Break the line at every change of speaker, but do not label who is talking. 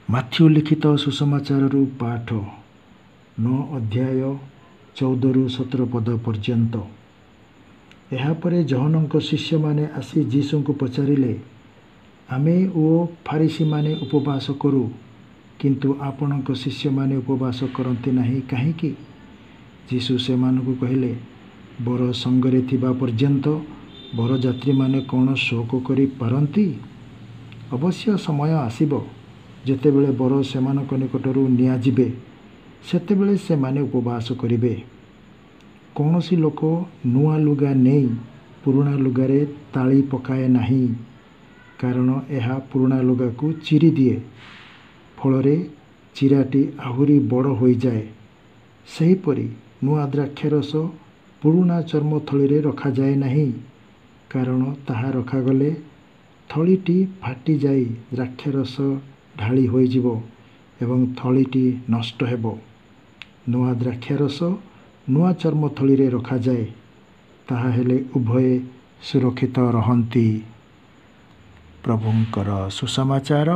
Matthew ଲିଖିତ ସୁସମାଚାରରୁ ପାଠ 9 ଅଧ୍ୟାୟ 14-17 ପଦ ପର୍ଯ୍ୟନ୍ତ। ଏହାପରେ ଜହନ୍ନଙ୍କ ଶିଷ୍ୟମାନେ ଆସି ଯୀଶୁଙ୍କୁ ପଚାରିଲେ, ଆମେ ଓ ଫାରିସୀମାନେ ଉପବାସ କରୁ, କିନ୍ତୁ ଆପଣଙ୍କ ଶିଷ୍ୟମାନେ ଉପବାସ କରନ୍ତି ନାହିଁ କାହିଁକି? ଯୀଶୁ ସେମାନଙ୍କୁ କହିଲେ, ବର ସଙ୍ଗରେ ଥିବା ପର୍ଯ୍ୟନ୍ତ ବରଯାତ୍ରୀମାନେ କ'ଣ ଶୋକ କରିପାରନ୍ତି? ଅବଶ୍ୟ ସମୟ ଆସିବ ଯେତେବେଳେ ବର ସେମାନଙ୍କ ନିକଟରୁ ନିଆଯିବେ, ସେତେବେଳେ ସେମାନେ ଉପବାସ କରିବେ। କୌଣସି ଲୋକ ନୂଆ ଲୁଗା ନେଇ ପୁରୁଣା ଲୁଗାରେ ତାଳି ପକାଏ ନାହିଁ, କାରଣ ଏହା ପୁରୁଣା ଲୁଗାକୁ ଚିରିଦିଏ, ଫଳରେ ଚିରାଟି ଆହୁରି ବଡ଼ ହୋଇଯାଏ। ସେହିପରି ନୂଆ ଦ୍ରାକ୍ଷାରସ ପୁରୁଣା ଚର୍ମଥଳିରେ ରଖାଯାଏ ନାହିଁ, କାରଣ ତାହା ରଖାଗଲେ ଥଳିଟି ଫାଟିଯାଇ ଦ୍ରାକ୍ଷାରସ ଢାଳି ହୋଇଯିବ ଏବଂ ଥଳିଟି ନଷ୍ଟ ହେବ। ନୂଆ ଦ୍ରାକ୍ଷାରସ ନୂଆ ଚର୍ମଥଳିରେ ରଖାଯାଏ, ତାହା ହେଲେ ଉଭୟେ ସୁରକ୍ଷିତ ରହନ୍ତି। ପ୍ରଭୁଙ୍କର ସୁସମାଚାର।